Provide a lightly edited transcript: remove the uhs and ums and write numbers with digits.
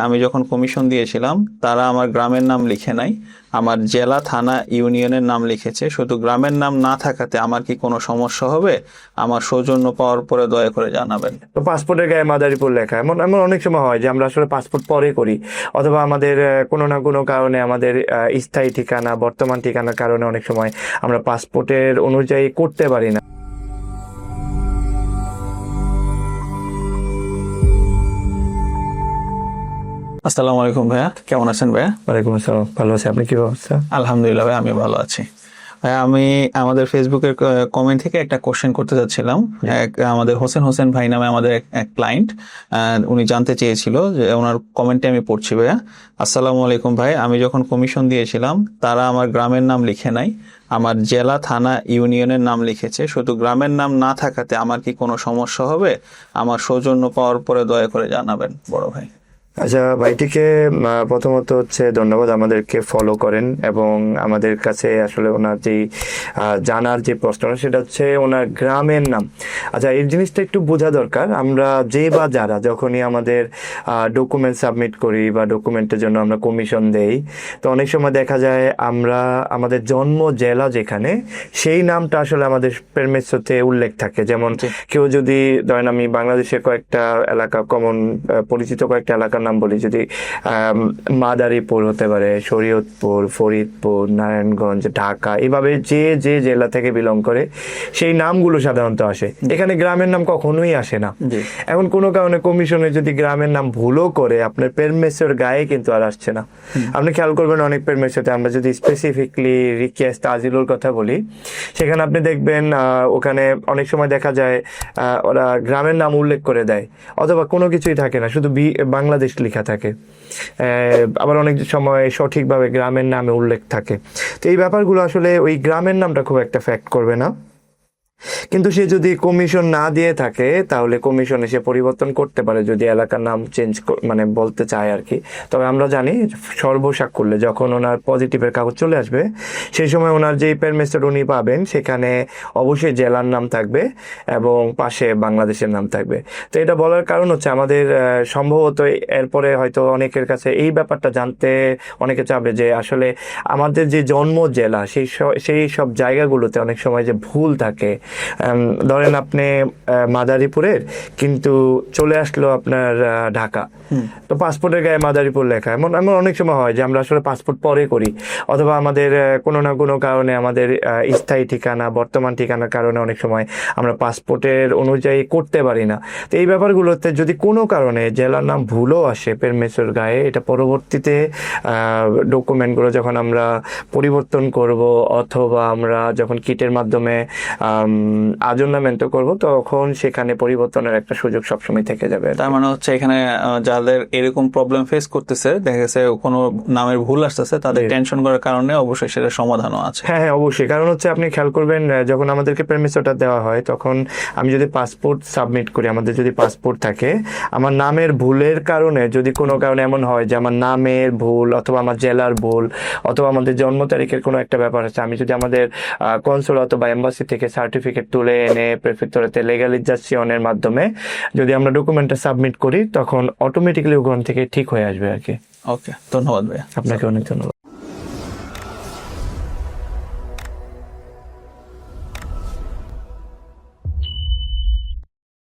আমি যখন কমিশন দিয়েছিলাম তারা আমার গ্রামের নাম লিখে নাই, আমার জেলা, থানা, ইউনিয়নের নাম লিখেছে। শুধু গ্রামের নাম না থাকাতে আমার কি কোনো সমস্যা হবে? আমার সৌজন্য পাওয়ার পরে দয়া করে জানাবেন। তো পাসপোর্টের গায়ে মাদারীপুর লেখা, এমন এমন অনেক সময় হয় যে আমরা আসলে পাসপোর্ট পরে করি, অথবা আমাদের কোনো না কোনো কারণে আমাদের স্থায়ী ঠিকানা, বর্তমান ঠিকানার কারণে অনেক সময় আমরা পাসপোর্টের অনুযায়ী করতে পারি না। আসসালামু আলাইকুম ভাইয়া, কেমন আছেন ভাইয়া? ওয়ালাইকুম আসসালাম, ভালো আছি। আপনি কি অবস্থা? আলহামদুলিল্লাহ ভাই, আমি ভালো আছি। ভাইয়া, আমি আমাদের ফেসবুকের কমেন্ট থেকে একটা কোশ্চেন করতে যাচ্ছিলাম। আমাদের হোসেন ভাই নামে আমাদের এক ক্লায়েন্ট, উনি জানতে চেয়েছিল, যে ওনার কমেন্টে আমি পড়ছি। ভাইয়া, আসসালামু আলাইকুম ভাই, আমি যখন কমিশন দিয়েছিলাম তারা আমার গ্রামের নাম লিখে নাই, আমার জেলা, থানা, ইউনিয়নের নাম লিখেছে। শুধু গ্রামের নাম না থাকাতে আমার কি কোনো সমস্যা হবে? আমার সৌজন্য পাওয়ার পরে দয়া করে জানাবেন বড় ভাই। আচ্ছা, ভাইটিকে প্রথমত হচ্ছে ধন্যবাদ, আমাদেরকে ফলো করেন এবং আমাদের কাছে আসলে ওনার যে জানার যে প্রশ্নটা সেটা হচ্ছে ওনার গ্রামের নাম। আচ্ছা, এই জিনিসটা একটু বোঝা দরকার। আমরা যে বা যারা যখনই আমাদের ডকুমেন্ট সাবমিট করি বা ডকুমেন্টের জন্য আমরা কমিশন দেই, তো অনেক সময় দেখা যায় আমরা আমাদের জন্ম জেলা যেখানে, সেই নামটা আসলে আমাদের পেরমিটসতে উল্লেখ থাকে। যেমন কেউ যদি ধরেন, আমি বাংলাদেশের কয়েকটা এলাকা, কমন পরিচিত কয়েকটা এলাকার নাম বলি, যদি মাদারীপুর হতে পারে, শরীয়তপুর, ফরিদপুর, নারায়ণগঞ্জ, ঢাকা, এভাবে যে যে জেলা থেকে বিলং করে সেই নামগুলো সাধারণত আসে। এখানে গ্রামের নাম কখনোই আসে না। এখন কোনো কারণে কমিশনে যদি গ্রামের নাম ভুলও করে, আপনার পেরমিটসের গায়ে কিন্তু আর আসছে না। আপনি খেয়াল করবেন, অনেক পেরমিটসে আমরা যদি স্পেসিফিকলি রিকোয়েস্ট আজিলুর কথা বলি, সেখানে আপনি দেখবেন ওখানে অনেক সময় দেখা যায় ওরা গ্রামের নাম উল্লেখ করে দেয়, অথবা কোনো কিছুই থাকে না, শুধু বাংলাদেশ লেখা থাকে। আবার অনেক সময় সঠিকভাবে গ্রামের নামে উল্লেখ থাকে। তো এই ব্যাপারগুলো আসলে ওই গ্রামের নামটা খুব একটা ফ্যাক্ট করবে না। কিন্তু সে যদি কমিশন না দিয়ে থাকে, তাহলে কমিশনে সে পরিবর্তন করতে পারে, যদি এলাকার নাম চেঞ্জ মানে বলতে চায় আর কি। তবে আমরা জানি সর্বসাকুল্যে যখন ওনার পজিটিভের কাগজ চলে আসবে, সেই সময় ওনার যেই পেরমিটসটা উনি পাবেন, সেখানে অবশ্যই জেলার নাম থাকবে এবং পাশে বাংলাদেশের নাম থাকবে। তো এটা বলার কারণ হচ্ছে, আমাদের সম্ভবত এরপরে হয়তো অনেকের কাছে এই ব্যাপারটা জানতে অনেকে চাবে, যে আসলে আমাদের যে জন্ম জেলা, সেই সব জায়গাগুলোতে অনেক সময় যে ভুল থাকে। ধরেন আপনি মাদারীপুরের, কিন্তু চলে আসলো আপনার ঢাকা, তো পাসপোর্টের গায়ে মাদারীপুর লেখা। এমন এমন অনেক সময় হয় যে আমরা আসলে পাসপোর্ট পরে করি, অথবা আমাদের কোনো না কোনো কারণে আমাদের স্থায়ী ঠিকানা, বর্তমান ঠিকানার কারণে অনেক সময় আমরা পাসপোর্টের অনুযায়ী করতে পারি না। তো এই ব্যাপারগুলোতে যদি কোনো কারণে জেলার নাম ভুলও আসে পেরমিটসের গায়ে, এটা পরবর্তীতে ডকুমেন্টগুলো যখন আমরা পরিবর্তন করব, অথবা আমরা যখন কিটের মাধ্যমে আজন্নামেন্ট করব, তখন সেখানে পরিবর্তনের একটা সুযোগ সবসময় থেকে যাবে। তার মানে হচ্ছে এখানে যাদের এরকম প্রবলেম ফেস করতেছে, দেখা গেছে কোনো নামের ভুল আসতেছে, তাদের টেনশন করার কারণে অবশ্যই সেটা সমাধানও আছে। হ্যাঁ হ্যাঁ, অবশ্যই। কারণ হচ্ছে আপনি খেয়াল করবেন, যখন আমাদেরকে পেরমিটসটা দেওয়া হয়, তখন আমি যদি পাসপোর্ট সাবমিট করি, আমাদের যদি পাসপোর্ট থাকে, আমার নামের ভুলের কারণে যদি কোনো কারণে এমন হয় যে আমার নামের ভুল, অথবা আমার জেলার ভুল, অথবা আমাদের জন্ম তারিখের কোনো একটা ব্যাপার আছে, আমি যদি আমাদের কনসুল অথবা এম্বাসি থেকে সার্টিফিকেট তুলে এনে প্রেফেক্টরেতে লেগালাইজেশনের মাধ্যমে যদি আমরা ডকুমেন্টটা সাবমিট করি, তখন অটোমেটিক্যালি ওখান থেকে ঠিক হয়ে আসবে আর কি। ওকে, ধন্যবাদ ভাইয়া। আপনাকে অনেক ধন্যবাদ।